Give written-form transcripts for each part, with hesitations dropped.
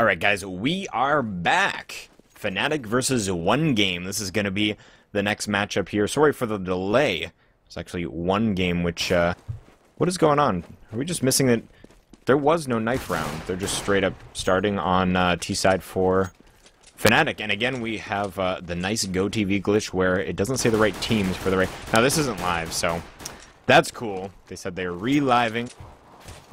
Alright guys, we are back! Fnatic versus one game. This is going to be the next matchup here. Sorry for the delay. It's actually one game, which, what is going on? Are we just missing it? There was no knife round. They're just straight up starting on T side for Fnatic. And again, we have the nice GoTV glitch where it doesn't say the right teams for the right... Now, this isn't live, so that's cool. They said they're re-living.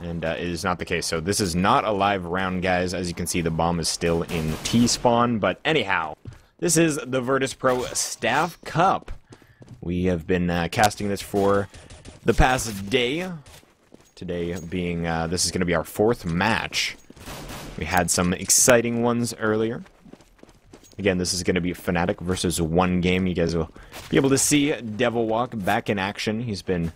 And it is not the case. So this is not a live round, guys. As you can see, the bomb is still in T-spawn. But anyhow, this is the Virtus.pro Staff Cup. We have been casting this for the past day. Today being, this is going to be our fourth match. We had some exciting ones earlier. Again, this is going to be Fnatic versus one game. You guys will be able to see Devil Walk back in action. He's been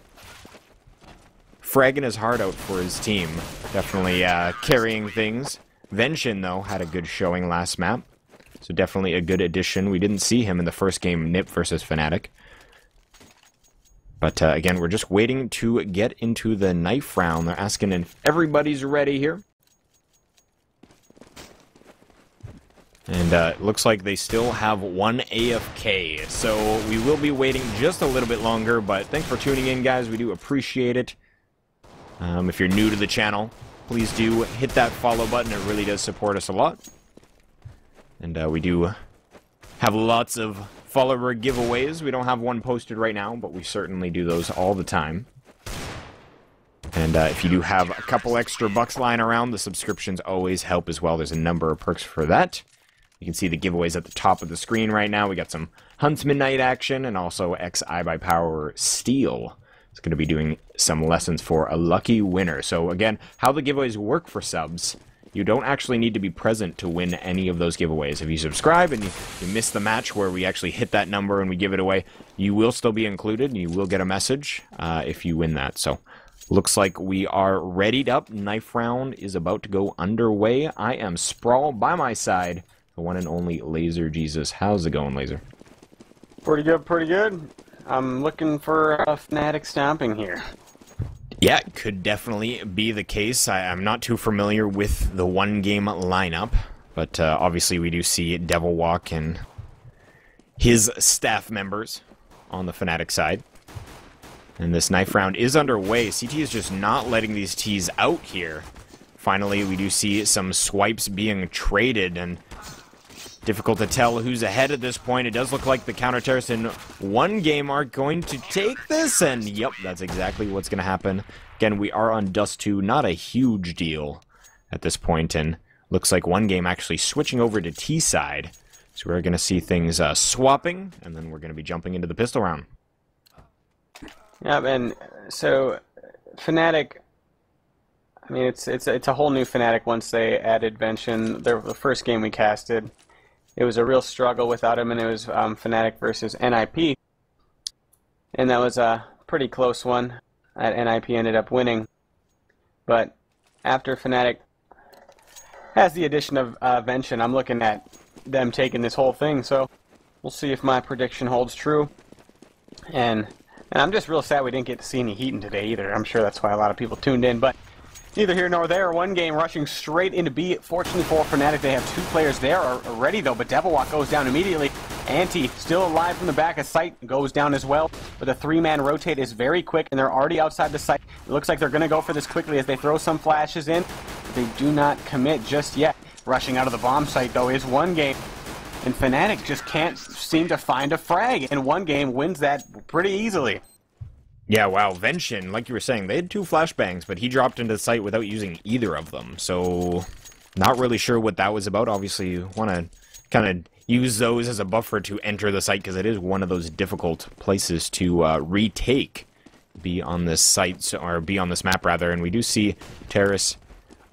fragging his heart out for his team. Definitely carrying things. Venshin, though, had a good showing last map. So definitely a good addition. We didn't see him in the first game, Nip versus Fnatic. But again, we're just waiting to get into the knife round. They're asking if everybody's ready here. And it looks like they still have one AFK. So we will be waiting just a little bit longer. But thanks for tuning in, guys. We do appreciate it. If you're new to the channel, please do hit that follow button. It really does support us a lot. And we do have lots of follower giveaways. We don't have one posted right now, but we certainly do those all the time. And if you do have a couple extra bucks lying around, the subscriptions always help as well. There's a number of perks for that. You can see the giveaways at the top of the screen right now. We got some Huntsman Knight action and also XI by Power Steel. It's going to be doing some lessons for a lucky winner. So again, how the giveaways work for subs, you don't actually need to be present to win any of those giveaways. If you subscribe and you miss the match where we actually hit that number and we give it away, you will still be included and you will get a message if you win that. So looks like we are readied up. Knife round is about to go underway. I am Sprawll by my side, the one and only LaserJesus. How's it going, Laser? Pretty good, pretty good. I'm looking for a Fnatic stomping here. Yeah, it could definitely be the case. I'm not too familiar with the one-game lineup, but obviously we do see Devil Walk and his staff members on the Fnatic side. And this knife round is underway. CT is just not letting these Ts out here. Finally, we do see some swipes being traded, and difficult to tell who's ahead at this point. It does look like the counter-terrorists in one game are going to take this, and yep, that's exactly what's going to happen. Again, we are on Dust2, not a huge deal at this point, and looks like one game actually switching over to T side. So we're going to see things swapping, and then we're going to be jumping into the pistol round. Yeah, and so Fnatic, I mean, it's a whole new Fnatic once they added Venshin. The first game we casted, it was a real struggle without him, and it was Fnatic versus NIP. And that was a pretty close one. NIP ended up winning. But after Fnatic has the addition of Venshin, I'm looking at them taking this whole thing. So we'll see if my prediction holds true. And I'm just real sad we didn't get to see any Heaton today either. I'm sure that's why a lot of people tuned in. But neither here nor there. One game rushing straight into B. Fortunately for Fnatic, they have two players there already, though. But Devil Walk goes down immediately. Anti, still alive from the back of sight, goes down as well. But the three-man rotate is very quick, and they're already outside the site. It looks like they're going to go for this quickly as they throw some flashes in. But they do not commit just yet. Rushing out of the bomb site, though, is one game. And Fnatic just can't seem to find a frag. And one game wins that pretty easily. Yeah, wow, Venshin, like you were saying, they had two flashbangs, but he dropped into the site without using either of them. So, not really sure what that was about. Obviously, you want to kind of use those as a buffer to enter the site, because it is one of those difficult places to retake. Be on this site, or be on this map, rather. And we do see terrorists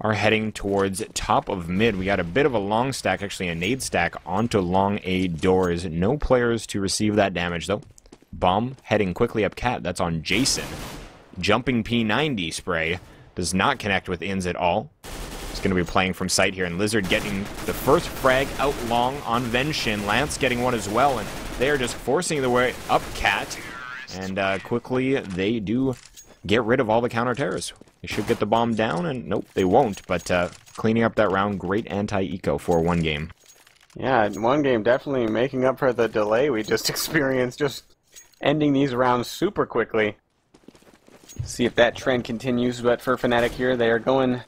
are heading towards top of mid. We got a bit of a long stack, actually a nade stack, onto long A doors. No players to receive that damage, though. Bomb heading quickly up cat. That's on Jason. Jumping P90 spray. Does not connect with ins at all. It's going to be playing from sight here. And Lizard getting the first frag out long on Venshin. Lance getting one as well. And they are just forcing their way up cat. And quickly they do get rid of all the counter-terrorists. They should get the bomb down, and nope, they won't. But cleaning up that round, great anti-eco for one game. Yeah, one game definitely making up for the delay we just experienced, just ending these rounds super quickly. See if that trend continues, but for Fnatic here, they are going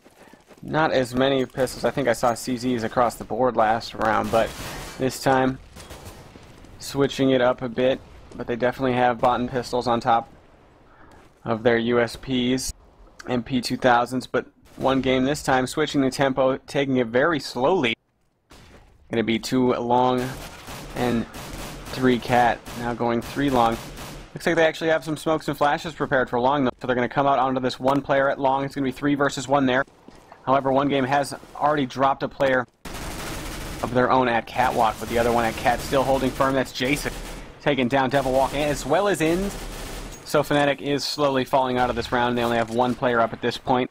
not as many pistols. I think I saw CZs across the board last round, but this time switching it up a bit. But they definitely have bot pistols on top of their USPs and P2000s, but one game this time switching the tempo, taking it very slowly. Gonna be 2 long and 3 cat. Now going 3 long. Looks like they actually have some smokes and flashes prepared for long, though. So they're gonna come out onto this one player at long. It's gonna be 3 versus 1 there. However, one game has already dropped a player of their own at catwalk, but the other one at cat still holding firm. That's Jason taking down Devilwalk as well as Inns. So Fnatic is slowly falling out of this round. They only have one player up at this point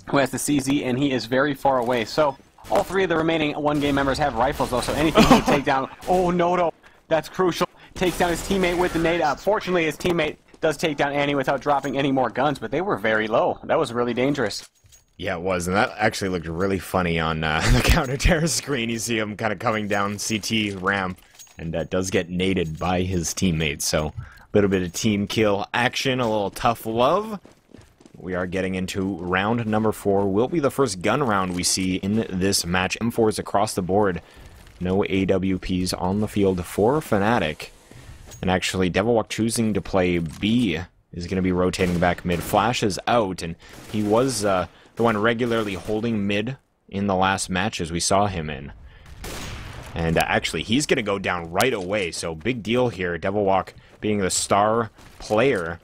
who has the CZ, and he is very far away. So all 3 of the remaining one-game members have rifles, though, so anything to take down. Oh, no. That's crucial. Takes down his teammate with the nade. Fortunately, his teammate does take down Annie without dropping any more guns, but they were very low. That was really dangerous. Yeah, it was, and that actually looked really funny on the counter-terror screen. You see him kind of coming down CT ramp, and does get naded by his teammates, so a little bit of team kill action, a little tough love. We are getting into round number 4. Will be the first gun round we see in this match. M4s across the board. No AWPs on the field for Fnatic. And actually, Devilwalk choosing to play B is going to be rotating back mid. Flash is out, and he was the one regularly holding mid in the last matches we saw him in. And actually, he's going to go down right away, so big deal here. Devilwalk being the star player.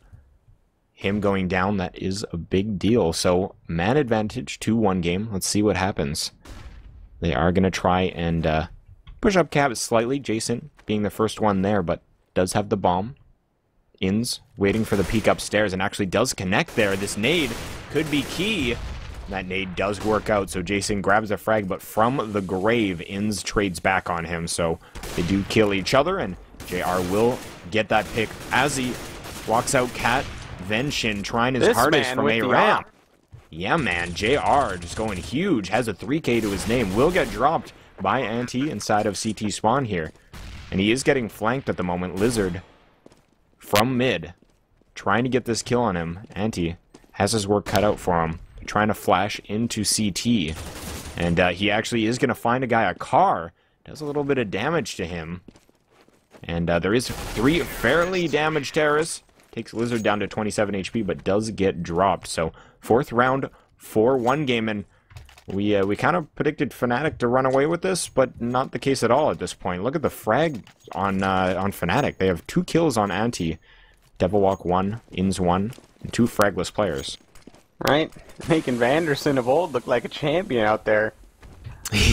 Him going down, that is a big deal. So, man advantage 2-1 game. Let's see what happens. They are going to try and push up cap slightly. Jason being the first one there, but does have the bomb. Inns waiting for the peek upstairs and actually does connect there. This nade could be key. That nade does work out, so Jason grabs a frag, but from the grave, Inns trades back on him. So they do kill each other, and JR will get that pick as he walks out cat. Venshin trying his hardest from a ramp. Yeah, man, JR just going huge. Has a 3K to his name. Will get dropped by Anti inside of CT spawn here. And he is getting flanked at the moment. Lizard from mid. Trying to get this kill on him. Anti has his work cut out for him. Trying to flash into CT. And he actually is going to find a guy a car. Does a little bit of damage to him. And there is 3 fairly damaged terrorists. Takes Lizard down to 27 HP, but does get dropped. So, 4th round, 4-1 game, and we kind of predicted Fnatic to run away with this, but not the case at all at this point. Look at the frag on Fnatic. They have 2 kills on Anti. Devilwalk 1, Inns 1, and 2 fragless players. Right? Making Vanderson of old look like a champion out there.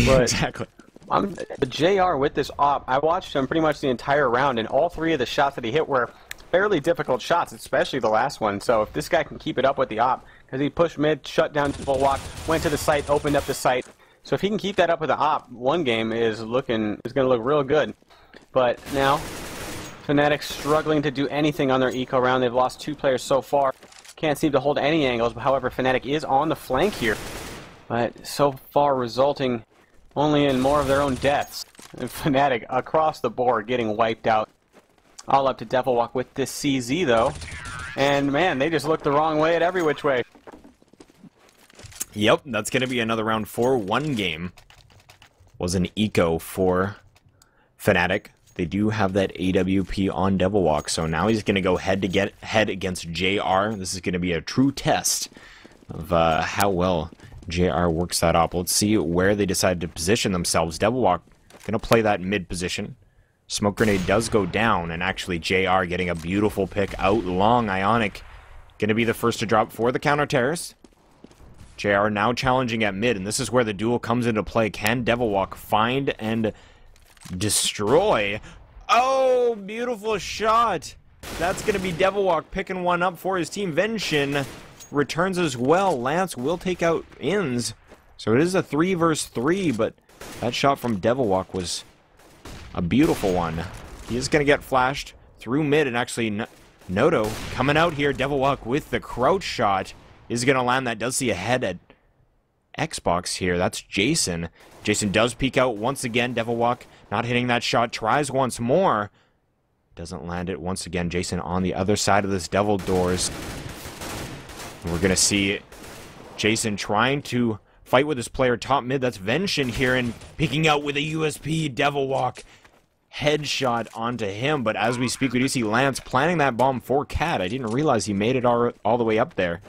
But exactly. The JR with this op, I watched him pretty much the entire round, and all 3 of the shots that he hit were fairly difficult shots, especially the last one. So if this guy can keep it up with the op, because he pushed mid, shut down Devilwalk, went to the site, opened up the site. So if he can keep that up with the op, one game is going to look real good. But now, Fnatic struggling to do anything on their eco round. They've lost 2 players so far. Can't seem to hold any angles. But however, Fnatic is on the flank here. But so far resulting only in more of their own deaths. And Fnatic across the board getting wiped out. All up to Devilwalk with this CZ, though. And, man, they just look the wrong way at every which way. Yep, that's going to be another round 4-1 game. Was an eco for Fnatic. They do have that AWP on Devilwalk, so now he's going to go head-to-head against JR. This is going to be a true test of how well JR works that up. Let's see where they decide to position themselves. Devilwalk going to play that mid position. Smoke grenade does go down, and actually JR getting a beautiful pick out long. Ionic going to be the first to drop for the counter-terrorist. JR now challenging at mid, and this is where the duel comes into play. Can Devilwalk find and destroy? Oh, beautiful shot. That's going to be Devilwalk picking one up for his team. Venshin returns as well. Lance will take out Inns. So it is a 3 versus 3, but that shot from Devilwalk was a beautiful one. He is going to get flashed through mid, and actually Noto coming out here. Devilwalk with the crouch shot. is going to land. That does see a head at Xbox here. That's Jason. Jason does peek out once again. Devilwalk not hitting that shot. Tries once more. Doesn't land it once again. Jason on the other side of this Devil Doors. We're going to see Jason trying to fight with his player top mid. That's Venshin here, and peeking out with a USP. Devilwalk headshot onto him. But as we speak, we do see Lance planning that bomb for Cat. I didn't realize he made it all the way up there.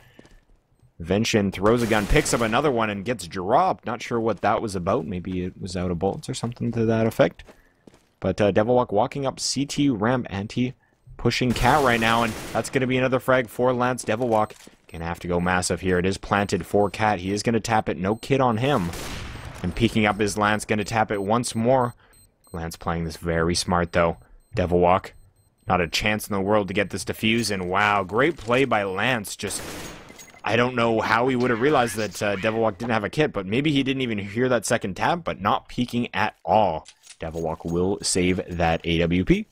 Venshin throws a gun, picks up another one, and gets dropped. Not sure what that was about. Maybe it was out of bullets or something to that effect. But Devilwalk walking up CT ramp, anti pushing Cat right now, and that's going to be another frag for Lance. Devilwalk gonna have to go massive here. It is planted for Cat. He is going to tap it. No kid on him. And peeking up is Lance, going to tap it once more. Lance playing this very smart, though. Devilwalk, not a chance in the world to get this defuse, and wow, great play by Lance. Just, I don't know how he would have realized that Devilwalk didn't have a kit, but maybe he didn't even hear that second tap, but not peeking at all. Devilwalk will save that AWP.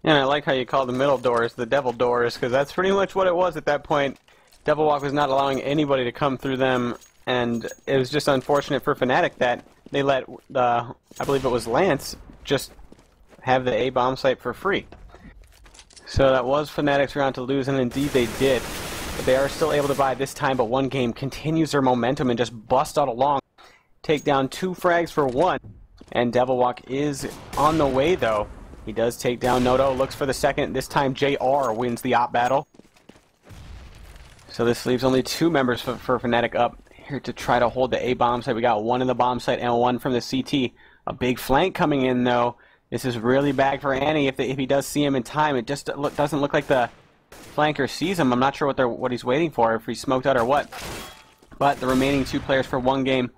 And I like how you call the middle doors the Devil Doors, because that's pretty much what it was at that point. Devilwalk was not allowing anybody to come through them, and it was just unfortunate for Fnatic that they let, I believe it was Lance, just have the A bomb site for free. So that was Fnatic's round to lose, and indeed they did. But they are still able to buy this time, but one game continues their momentum and just bust out along. Take down 2 frags for 1, and Devilwalk is on the way, though. He does take down Noto, looks for the second. This time JR wins the op battle. So this leaves only 2 members for Fnatic up here to try to hold the A bomb site. We got 1 in the bomb site and 1 from the CT. A big flank coming in, though. This is really bad for Annie if he does see him in time. It just doesn't look like the flanker sees him. I'm not sure what he's waiting for, if he's smoked out or what. But the remaining 2 players for 1 game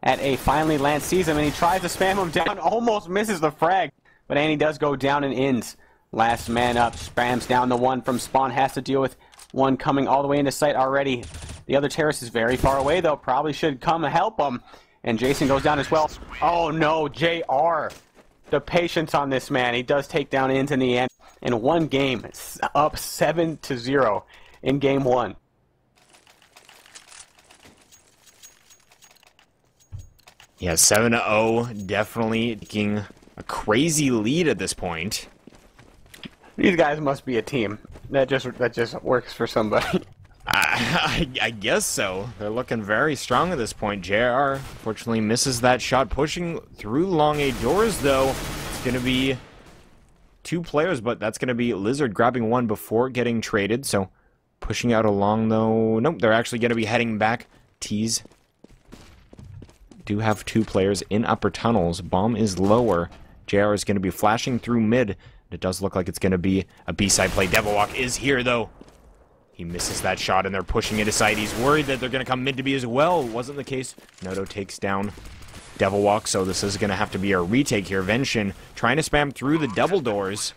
at A. Finally, Lance sees him, and he tries to spam him down. Almost misses the frag. But Annie does go down and ends. Last man up. Spams down the 1 from Spawn. Has to deal with 1 coming all the way into sight already. The other terrorist is very far away, though. Probably should come and help him. And Jason goes down as well. Oh, no. JR. The patience on this man. He does take down ends in the end. In 1 game, it's up 7-0 in game 1. Yeah, 7-0. Definitely taking a crazy lead at this point. These guys must be a team. That just works for somebody. I guess so. They're looking very strong at this point. JR fortunately misses that shot. Pushing through long A doors, though. It's going to be 2 players, but that's going to be Lizard grabbing 1 before getting traded. So pushing out along, though. Nope, they're actually going to be heading back. Tease do have 2 players in upper tunnels. Bomb is lower. JR is going to be flashing through mid. It does look like it's going to be a B-side play. Devilwalk is here, though. He misses that shot, and they're pushing it aside. He's worried that they're going to come mid to B as well. Wasn't the case. Noto takes down Devilwalk, so this is going to have to be a retake here. Venshin trying to spam through the double doors.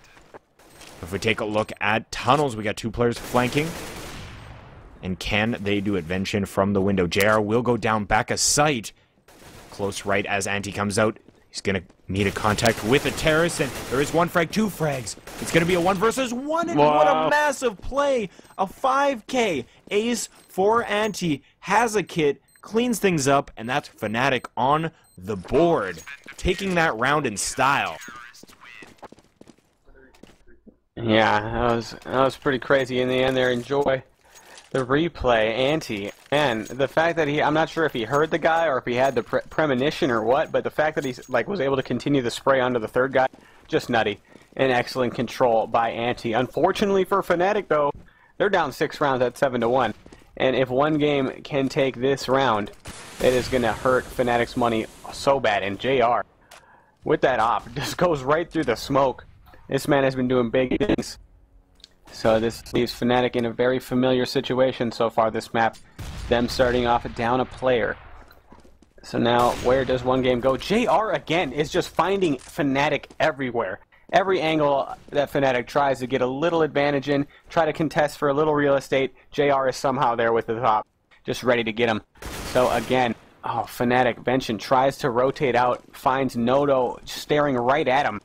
If we take a look at tunnels, we got 2 players flanking. And can they do it? Venshin from the window. JR will go down back a sight. Close right as Anti comes out. He's going to meet a contact with a terrorist, and there is 1 frag, 2 frags. It's going to be a 1 versus 1, and what a massive play. A 5K ace for Anti, has a kit, cleans things up, and that's Fnatic on the board, taking that round in style. Yeah, that was pretty crazy in the end there. Enjoy the replay. Anti, and the fact that I'm not sure if he heard the guy or if he had the premonition or what, but the fact that he's was able to continue the spray onto the 3rd guy, just nutty. And excellent control by Anti. Unfortunately for Fnatic, though, they're down 6 rounds at 7-1. And if 1 game can take this round, it is going to hurt Fnatic's money so bad. And JR, with that op, just goes right through the smoke. This man has been doing big things. So this leaves Fnatic in a very familiar situation so far this map. Them starting off down a player. So now, where does 1 game go? JR, again, is just finding Fnatic everywhere. Every angle that Fnatic tries to get a little advantage in, try to contest for a little real estate, JR is somehow there with the top, just ready to get him. So again, Fnatic, Venshin tries to rotate out, finds Noto staring right at him.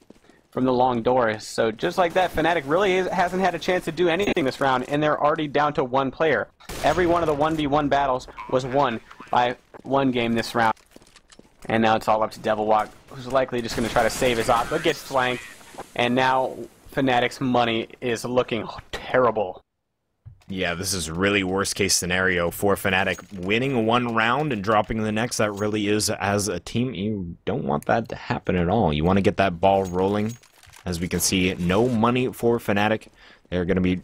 from the long doors. So just like that, Fnatic really hasn't had a chance to do anything this round, and they're already down to one player. Every one of the 1v1 battles was won by one game this round. And now it's all up to Devilwalk, who's likely just going to try to save his op, but gets flanked. And now Fnatic's money is looking terrible. Yeah, this is really worst case scenario for Fnatic. Winning one round and dropping the next, that really is, as a team, you don't want that to happen at all. You want to get that ball rolling. As we can see, no money for Fnatic. They're going to be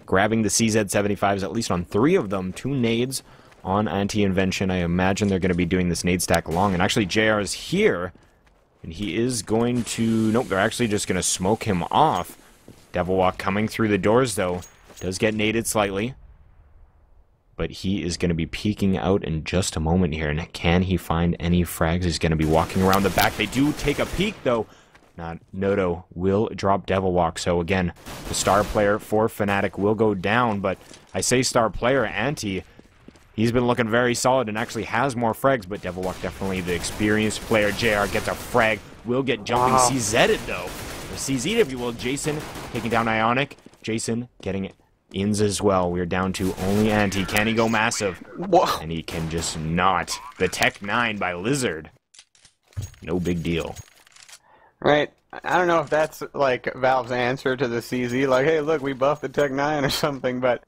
grabbing the CZ75s, at least on 3 of them. 2 nades on anti-invention. I imagine they're going to be doing this nade stack long. And actually, JR is here. And he is going to... Nope, they're actually just going to smoke him off. Devilwalk coming through the doors, though. Does get naded slightly. But he is going to be peeking out in just a moment here. And can he find any frags? He's going to be walking around the back. They do take a peek, though. Noto will drop Devilwalk. So again, the star player for Fnatic will go down. But I say star player, Anti, he's been looking very solid and actually has more frags. But Devilwalk definitely the experienced player. JR gets a frag. Will get jumping CZ'd though. Or CZ'd if you will. Jason taking down Ionic. Jason getting ins as well. We're down to only Anti. Can he go massive? Whoa. And he can just not. The Tech 9 by Lizard. No big deal. Right. I don't know if that's like Valve's answer to the CZ, like, hey, look, we buffed the Tech 9 or something, but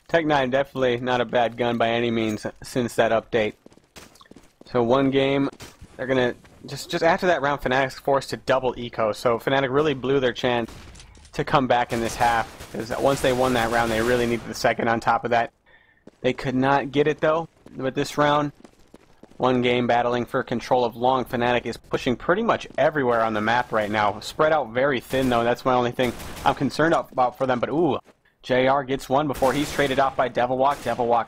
Tech 9 definitely not a bad gun by any means since that update. So one game, they're going to, just after that round, Fnatic's forced to double eco, so Fnatic really blew their chance to come back in this half, because once they won that round, they really needed the second on top of that. They could not get it, though, with this round. One game battling for control of long. Fnatic is pushing pretty much everywhere on the map right now. Spread out very thin, though. That's my only thing I'm concerned about for them. But, ooh, JR gets one before he's traded off by Devilwalk. Devilwalk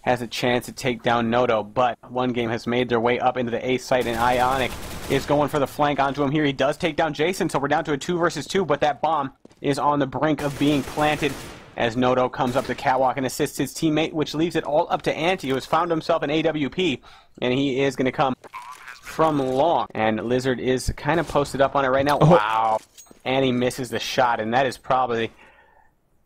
has a chance to take down Noto, but one game has made their way up into the A site, and Ionic is going for the flank onto him here. He does take down Jason, so we're down to a 2 versus 2, but that bomb is on the brink of being planted as Noto comes up the catwalk and assists his teammate, which leaves it all up to Anti, who has found himself an AWP, and he is going to come from long. And Lizard is kind of posted up on it right now. Wow. Anti misses the shot, and that is probably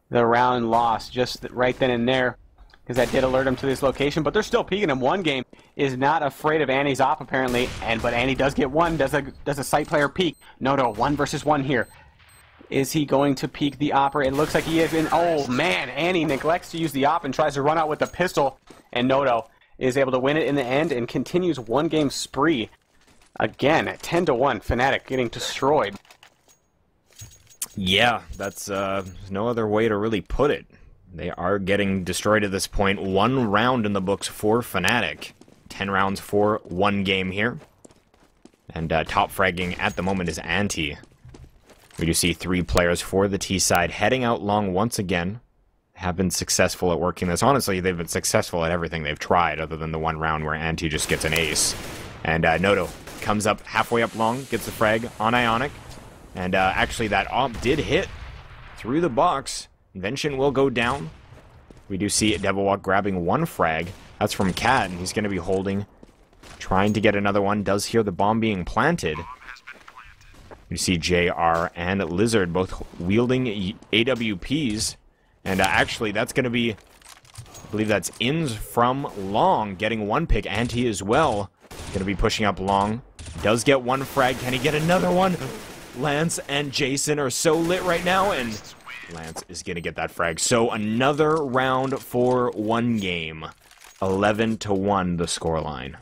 the round lost just right then and there, because that did alert him to this location, but they're still peeking him. One game is not afraid of Anti's op, apparently, but Anti does get one, does a site player peek. Noto, 1 versus 1 here. Is he going to peek the op? It looks like he is in. Oh man, Anti neglects to use the op and tries to run out with the pistol, and Noto is able to win it in the end and continues one game spree. Again, at 10-1, Fnatic getting destroyed. Yeah, that's no other way to really put it. They are getting destroyed at this point. 1 round in the books for Fnatic. 10 rounds for 1 game here. And top fragging at the moment is Anti. We do see 3 players for the T side heading out long once again. Have been successful at working this. Honestly, they've been successful at everything they've tried, other than the 1 round where Anti just gets an ace. And Noto comes up halfway up long, gets the frag on Ionic. And actually, that op did hit through the box. Invention will go down. We do see Devilwalk grabbing 1 frag. That's from Cat, and he's going to be holding, trying to get another one. Does hear the bomb being planted. You see JR and Lizard both wielding AWPs. And actually, that's going to be, I believe that's ins from long, getting 1 pick. Anti as well, going to be pushing up long. Does get 1 frag. Can he get another one? Lance and Jason are so lit right now, and Lance is going to get that frag. So another round for 1 game. 11-1 the scoreline.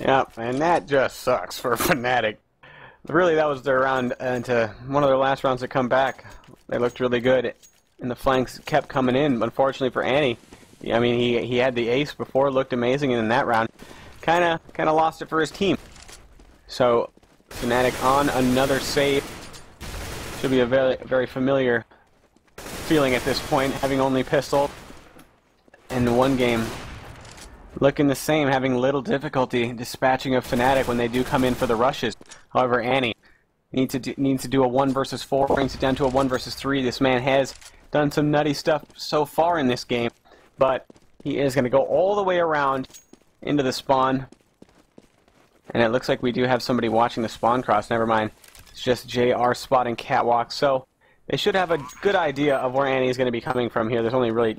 Yep, and that just sucks for Fnatic. Really, that was their round into one of their last rounds to come back. They looked really good, and the flanks kept coming in. Unfortunately for Anti, I mean, he had the ace before, looked amazing, and in that round, kind of lost it for his team. So Fnatic on another save. Should be a very familiar feeling at this point, having only pistol in 1 game. Looking the same, having little difficulty dispatching of Fnatic when they do come in for the rushes. However, Anti needs to do a 1 versus 4, brings it down to a 1 versus 3. This man has done some nutty stuff so far in this game, but he is going to go all the way around into the spawn. And it looks like we do have somebody watching the spawn cross. Never mind. It's just JR spotting Catwalk, so they should have a good idea of where Annie is going to be coming from here. There's only really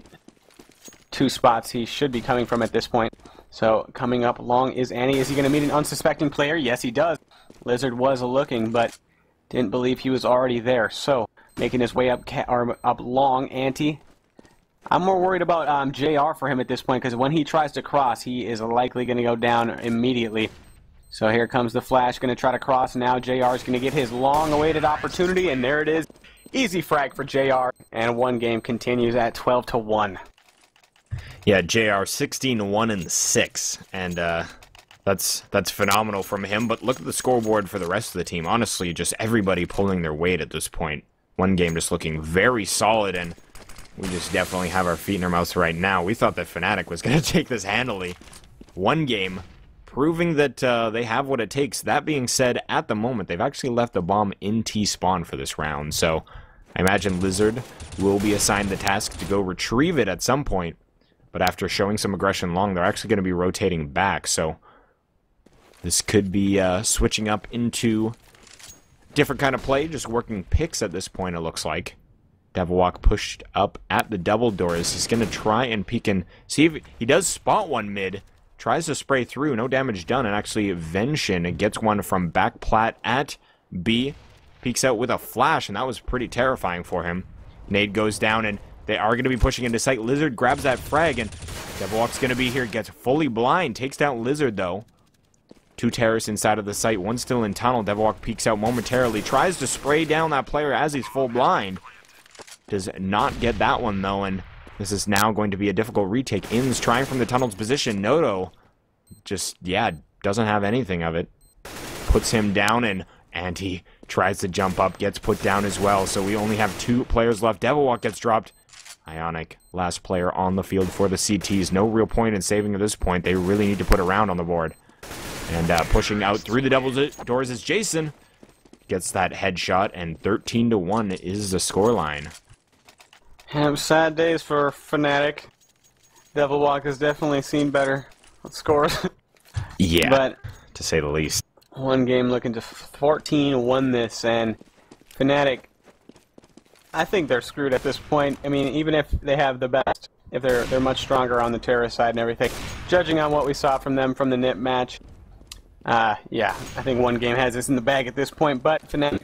2 spots he should be coming from at this point. So coming up long is Annie. Is he going to meet an unsuspecting player? Yes, he does. Lizard was looking, but didn't believe he was already there. So making his way up long, Anti. I'm more worried about JR for him at this point, because when he tries to cross, he is likely going to go down immediately. So here comes the flash, going to try to cross. Now JR is going to get his long-awaited opportunity, and there it is. Easy frag for JR, and one game continues at 12-1. Yeah, JR 16-1-6, and that's phenomenal from him. But look at the scoreboard for the rest of the team. Honestly, just everybody pulling their weight at this point. One game just looking very solid, and we just definitely have our feet in our mouths right now. We thought that Fnatic was going to take this handily. One game, proving that they have what it takes. That being said, at the moment, they've actually left the bomb in T-spawn for this round, so I imagine Lizard will be assigned the task to go retrieve it at some point. But after showing some aggression long, they're actually going to be rotating back, so this could be switching up into different kind of play, just working picks at this point, it looks like. Devilwalk pushed up at the double doors. He's going to try and peek and see if he does spot one mid. Tries to spray through, no damage done, and actually Venshin gets one from back plat at B. Peeks out with a flash, and that was pretty terrifying for him. Nade goes down, and they are going to be pushing into sight. Lizard grabs that frag, and Devilwalk's going to be here. Gets fully blind. Takes down Lizard, though. 2 terrorists inside of the site. One still in tunnel. Devilwalk peeks out momentarily. Tries to spray down that player as he's full blind. Does not get that one, though, and this is now going to be a difficult retake. Inns trying from the tunnel's position. Noto just, yeah, doesn't have anything of it. Puts him down, and Anti tries to jump up. Gets put down as well, so we only have 2 players left. Devilwalk gets dropped. Ionic, last player on the field for the CTs. No real point in saving at this point. They really need to put a round on the board. And pushing out through the double doors is Jason. Gets that headshot, and 13-1 is the scoreline. Sad days for Fnatic. Devilwalk has definitely seen better scores. Yeah, but to say the least. One game looking to 14-1 this, and Fnatic, I think they're screwed at this point. I mean, even if they have the best, if they're much stronger on the terrorist side and everything, judging on what we saw from them from the NIP match, yeah, I think one game has this in the bag at this point. But Fnatic,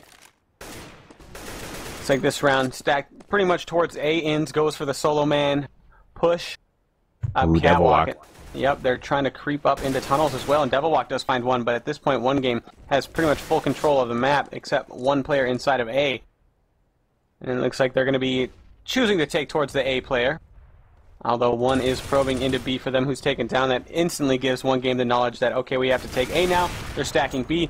it's like this round stacked pretty much towards A. Inns goes for the solo man push. Catwalk. Yep, they're trying to creep up into tunnels as well, and Devilwalk does find one, but at this point, one game has pretty much full control of the map, except one player inside of A. And it looks like they're going to be choosing to take towards the A player. Although one is probing into B for them, who's taken down. That instantly gives one game the knowledge that, okay, we have to take A now. They're stacking B.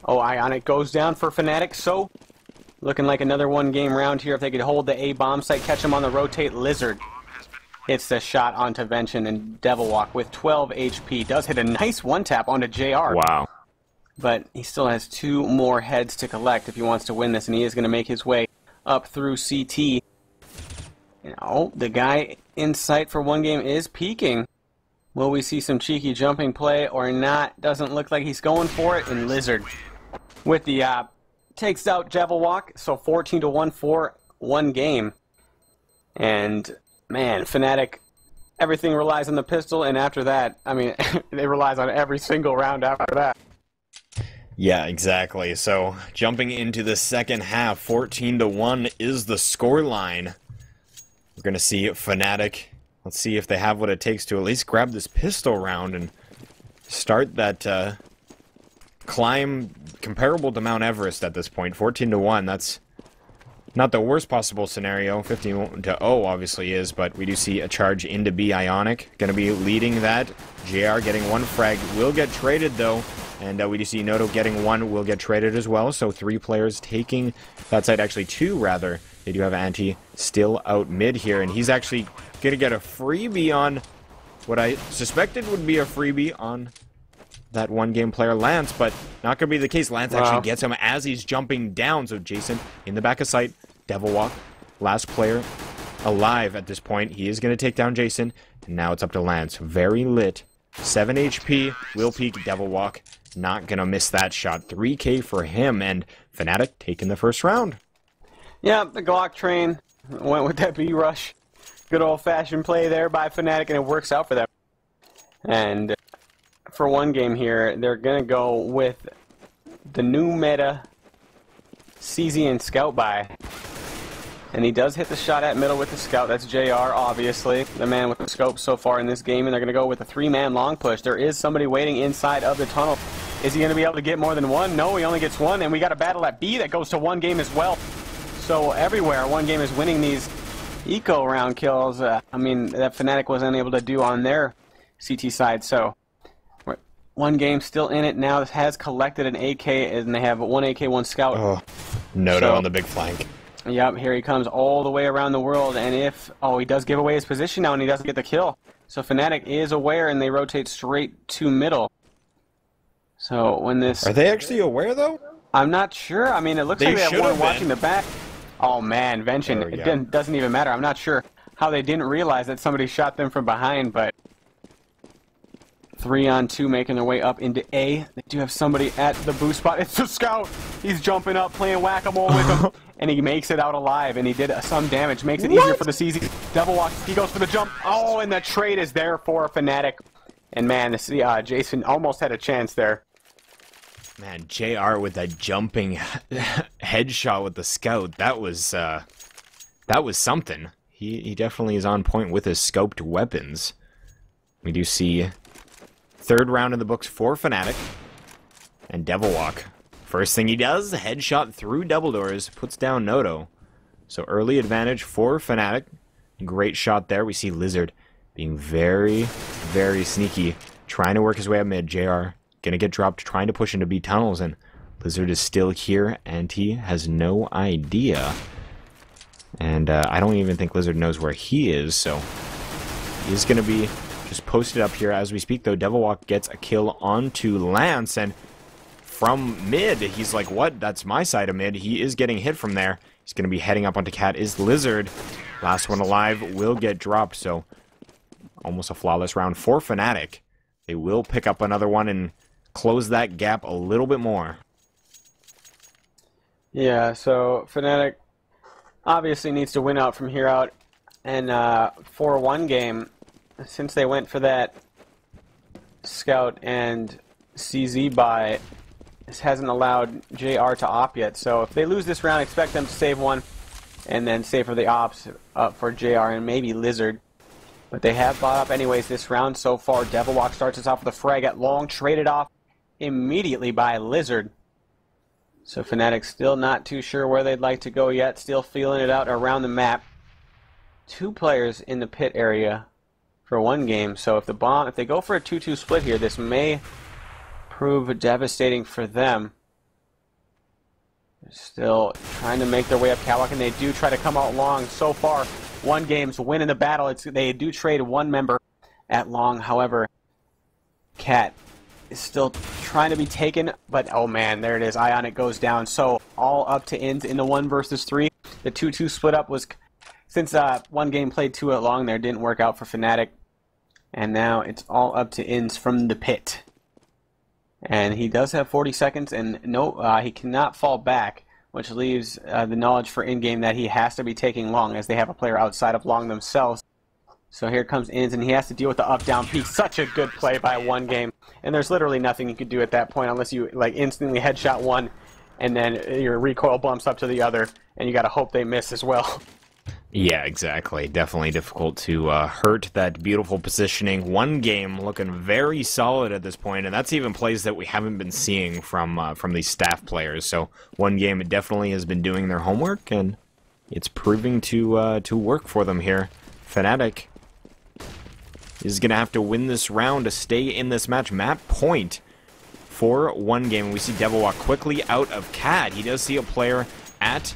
Oh, Ionic goes down for Fnatic, so looking like another one-game round here. If they could hold the A bomb site, catch him on the rotate. Lizard hits the shot onto Venshin, and Devilwalk with 12 HP does hit a nice one-tap onto JR. Wow. But he still has 2 more heads to collect if he wants to win this, and he is going to make his way up through CT. Oh, the guy in sight for one game is peeking. Will we see some cheeky jumping play or not? Doesn't look like he's going for it, and Lizard with the takes out Devilwalk, so 14-1 for one game. And man, Fnatic, everything relies on the pistol, and after that, I mean, they relies on every single round after that. Yeah, exactly. So, jumping into the second half, 14-1 is the scoreline. We're going to see Fnatic. Let's see if they have what it takes to at least grab this pistol round and start that climb comparable to Mount Everest at this point. 14-1, that's not the worst possible scenario. 15-0 obviously is, but we do see a charge into B. Ionic going to be leading that. JR getting one frag, will get traded though, and we do see Noto getting one, will get traded as well. So 3 players taking that side, actually 2 rather. They do have Anti still out mid here, and he's actually going to get a freebie on what I suspected would be a freebie on that one-game player, Lance, but not going to be the case. Lance actually gets him as he's jumping down, so Jason in the back of sight. Devilwalk, last player alive at this point. He is going to take down Jason, and now it's up to Lance. Very lit. 7 HP, will peek Devilwalk. Not going to miss that shot. 3K for him, and Fnatic taking the first round. Yeah, the Glock train went with that B rush. Good old-fashioned play there by Fnatic, and it works out for them. And for one game here, they're going to go with the new meta CZ and Scout buy. And he does hit the shot at middle with the Scout. That's JR, obviously, the man with the scope so far in this game. And they're going to go with a 3-man long push. There is somebody waiting inside of the tunnel. Is he going to be able to get more than one? No, he only gets one. And we got a battle at B that goes to one game as well. So everywhere, one game is winning these eco round kills. I mean, that Fnatic wasn't able to do on their CT side. So one game still in it now. This has collected an AK, and they have one AK, one Scout. Oh, Noto on the big flank. Yep, here he comes all the way around the world, and if... Oh, he does give away his position now, and he doesn't get the kill. So Fnatic is aware, and they rotate straight to middle. So when this... Are they actually aware, though? I'm not sure. I mean, it looks like they have one watching the back. Oh, man, Vention. It doesn't even matter. I'm not sure how they didn't realize that somebody shot them from behind, but... 3-on-2 making their way up into A. They do have somebody at the boost spot. It's the Scout! He's jumping up, playing whack-a-mole with him. And he makes it out alive, and he did some damage. Makes it easier for the CZ. Double walk. He goes for the jump. Oh, and the trade is there for Fnatic. And man, this Jason almost had a chance there. Man, JR with that jumping headshot with the Scout. That was something. He definitely is on point with his scoped weapons. We do see third round in the books for Fnatic. And Devil Walk. First thing he does, headshot through double doors, puts down Noto. So early advantage for Fnatic. Great shot there. We see Lizard being very, very sneaky, trying to work his way up mid. JR gonna get dropped, trying to push into B tunnels, and Lizard is still here, and he has no idea. And I don't even think Lizard knows where he is, so he's gonna be just posted up here as we speak. Though Devil Walk gets a kill onto Lance, and from mid, he's like, what? That's my side of mid. He is getting hit from there. He's going to be heading up onto Cat. Is Lizard. Last one alive will get dropped, so almost a flawless round for Fnatic. They will pick up another one and close that gap a little bit more. Yeah, so Fnatic obviously needs to win out from here out. And for one game, since they went for that Scout and CZ buy, this hasn't allowed JR to op yet. So if they lose this round, expect them to save one and then save for the ops for JR and maybe Lizard. But they have bought up anyways this round so far. Devil Walk starts us off with a frag at long, traded off immediately by Lizard. So Fnatic still not too sure where they'd like to go yet. Still feeling it out around the map. 2 players in the pit area for one game. So if they go for a 2-2 split here, this may prove devastating for them. They're still trying to make their way up catwalk, and they do try to come out long. So far, one game's winning the battle. They do trade one member at long. However, Cat is still trying to be taken, but oh man, there it is. Ionic goes down. So all up to ends in the 1 versus 3. The 2-2 split up was, since one game played 2 at long there, didn't work out for Fnatic. And now it's all up to ends from the pit. And he does have 40 seconds, and no, he cannot fall back, which leaves the knowledge for in-game that he has to be taking long, as they have a player outside of long themselves. So here comes Inns, and he has to deal with the up-down peak. Such a good play by one game. And there's literally nothing you could do at that point unless you like instantly headshot one, and then your recoil bumps up to the other, and you got to hope they miss as well. Yeah, exactly. Definitely difficult to hurt that beautiful positioning. One game looking very solid at this point, and that's even plays that we haven't been seeing from these staff players. So one game definitely has been doing their homework, and it's proving to work for them here. Fnatic is going to have to win this round to stay in this match. Map point for one game. We see Devil Walk quickly out of Cat. He does see a player at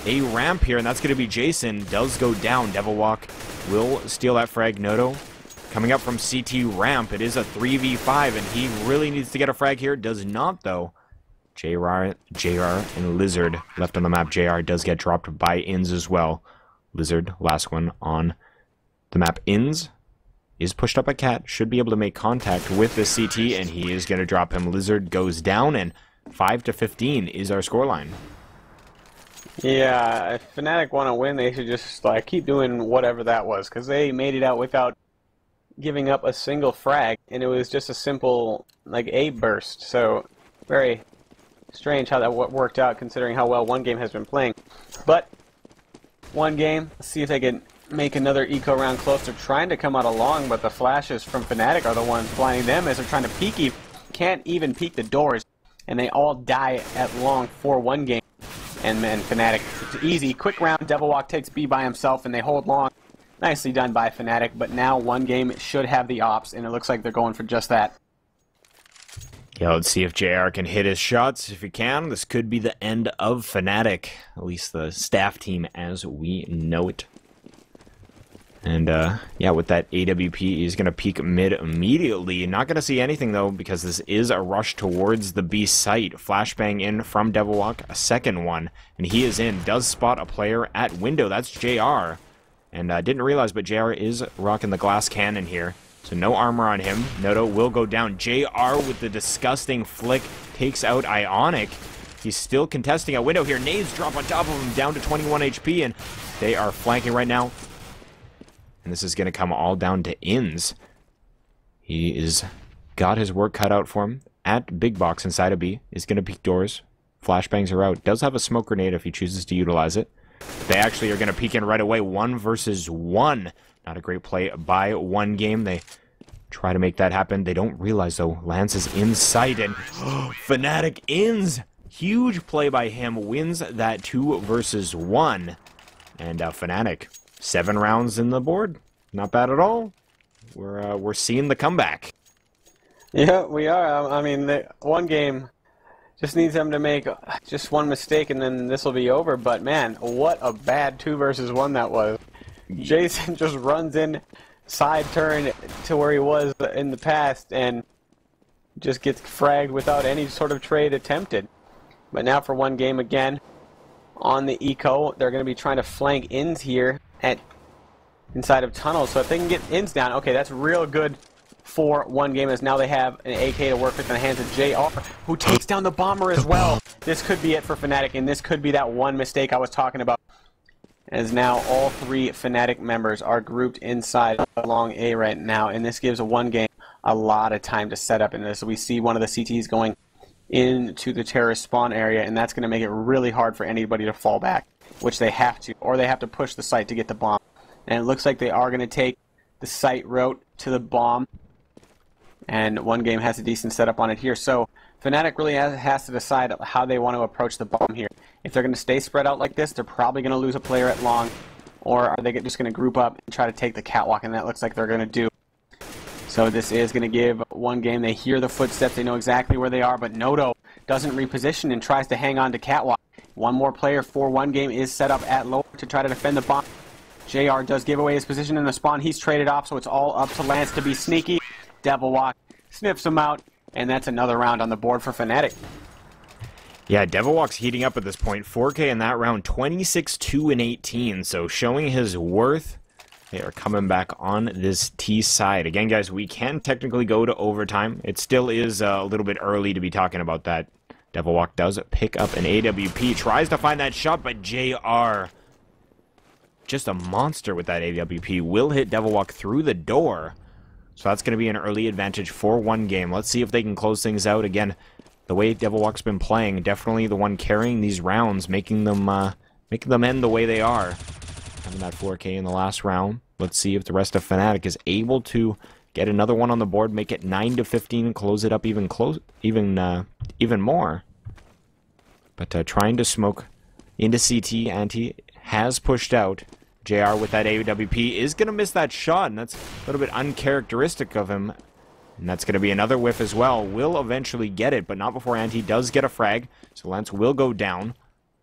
a ramp here, and that's going to be Jason. Does go down. Devil Walk will steal that frag. Noto coming up from CT ramp. It is a 3v5, and he really needs to get a frag here. Does not, though. JR and Lizard left on the map. JR does get dropped by Inns as well. Lizard, last one on the map. Inns is pushed up by Cat. Should be able to make contact with the CT, and he is going to drop him. Lizard goes down, and 5-15 is our scoreline. Yeah, if Fnatic want to win, they should just like keep doing whatever that was, because they made it out without giving up a single frag, and it was just a simple like A burst. So very strange how that worked out, considering how well one game has been playing. But one game, let's see if they can make another eco round close. They're trying to come out along, but the flashes from Fnatic are the ones blinding them as they're trying to peek. Can't even peek the doors, and they all die at long for one game. And then Fnatic, it's easy, quick round. Devilwalk takes B by himself, and they hold long. Nicely done by Fnatic, but now one game should have the ops, and it looks like they're going for just that. Yeah, let's see if JR can hit his shots. If he can, this could be the end of Fnatic, at least the staff team as we know it. And, yeah, with that AWP, he's going to peek mid immediately. Not going to see anything, though, because this is a rush towards the B site. Flashbang in from Devilwalk, a second one, and he is in. Does spot a player at window. That's JR. And didn't realize, but JR is rocking the glass cannon here. So no armor on him. Noto will go down. JR with the disgusting flick takes out Ionic. He's still contesting a window here. Nades drop on top of him, down to 21 HP, and they are flanking right now. And this is going to come all down to Inns. He is got his work cut out for him at Big Box inside of B. Is going to peek doors. Flashbangs are out. Does have a smoke grenade if he chooses to utilize it. They actually are going to peek in right away. 1 versus 1. Not a great play by one game. They try to make that happen. They don't realize, though, Lance is in sight. And Fnatic Inns. Huge play by him. Wins that 2 versus 1. And Fnatic, 7 rounds in the board. Not bad at all. We're seeing the comeback. Yeah, we are. I mean, one game just needs them to make just one mistake, and then this will be over. But, man, what a bad 2 versus 1 that was. Jason just runs in, side turn to where he was in the past, and just gets fragged without any sort of trade attempted. But now for one game again, on the eco, they're going to be trying to flank Inns here at inside of tunnels. So if they can get Inns down, okay, that's real good for one game, as now they have an AK to work with in the hands of JR, who takes down the bomber as well. This could be it for Fnatic, and this could be that one mistake I was talking about, as now all 3 Fnatic members are grouped inside along A right now, and this gives one game a lot of time to set up in this. So we see one of the CTs going into the terrorist spawn area, and that's going to make it really hard for anybody to fall back, which they have to, or they have to push the site to get the bomb. And it looks like they are going to take the site route to the bomb, and one game has a decent setup on it here. So Fnatic really has to decide how they want to approach the bomb here. If they're going to stay spread out like this, they're probably going to lose a player at long, or are they just going to group up and try to take the catwalk, and that looks like they're going to do. So this is going to give one game. They hear the footsteps, they know exactly where they are, but Noto doesn't reposition and tries to hang on to catwalk. One more player for one game is set up at low to try to defend the bomb. JR does give away his position in the spawn. He's traded off, so it's all up to Lance to be sneaky. Devilwalk sniffs him out, and that's another round on the board for Fnatic. Yeah, Devilwalk's heating up at this point. 4K in that round, 26-2-18. So showing his worth. They are coming back on this T side. Again, guys, we can technically go to overtime. It still is a little bit early to be talking about that. Devilwalk does pick up an AWP. Tries to find that shot, but JR, just a monster with that AWP, will hit Devilwalk through the door. So that's going to be an early advantage for one game. Let's see if they can close things out. Again, the way Devilwalk's been playing, definitely the one carrying these rounds, making them end the way they are. Having that 4K in the last round. Let's see if the rest of Fnatic is able to get another one on the board, make it 9-15, close it up even more. But trying to smoke into CT, Anti has pushed out. JR with that AWP is going to miss that shot, and that's a little bit uncharacteristic of him. And that's going to be another whiff as well. Will eventually get it, but not before Anti does get a frag. So Lance will go down.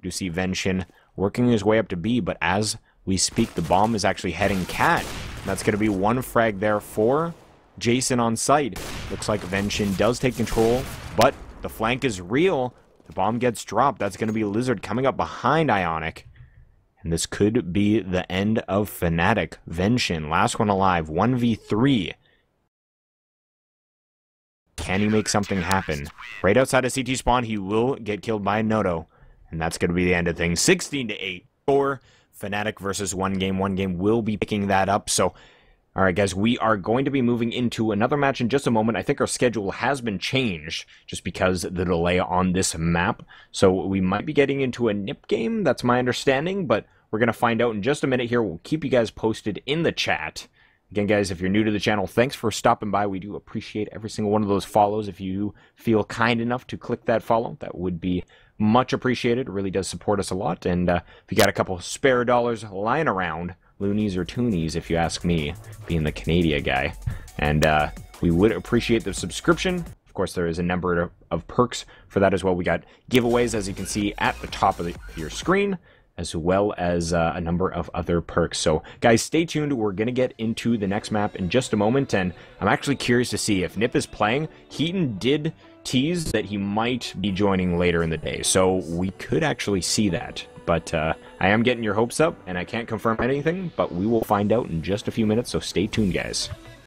You see Venshin working his way up to B, but as we speak, the bomb is actually heading cat. And that's going to be one frag there for Jason on site. Looks like Venshin does take control, but the flank is real. The bomb gets dropped. That's going to be Lizard coming up behind Ionic. And this could be the end of Fnatic. Venshin, last one alive, 1v3. Can he make something happen? Right outside of CT spawn, he will get killed by Noto. And that's going to be the end of things. 16-8 for Fnatic versus One Game. One Game will be picking that up. So, all right, guys, we are going to be moving into another match in just a moment. I think our schedule has been changed just because of the delay on this map. So we might be getting into a NIP game. That's my understanding, but we're going to find out in just a minute here. We'll keep you guys posted in the chat. Again, guys, if you're new to the channel, thanks for stopping by. We do appreciate every single one of those follows. If you feel kind enough to click that follow, that would be much appreciated. It really does support us a lot. And if you got a couple spare dollars lying around, loonies or toonies, if you ask me, being the Canada guy, and we would appreciate the subscription. Of course, there is a number of perks for that as well. We got giveaways, as you can see, at the top of your screen, as well as a number of other perks. So, guys, stay tuned. We're going to get into the next map in just a moment, and I'm actually curious to see if Nip is playing. Heaton did tease that he might be joining later in the day, so we could actually see that. But I am getting your hopes up, and I can't confirm anything, but we will find out in just a few minutes, so stay tuned, guys.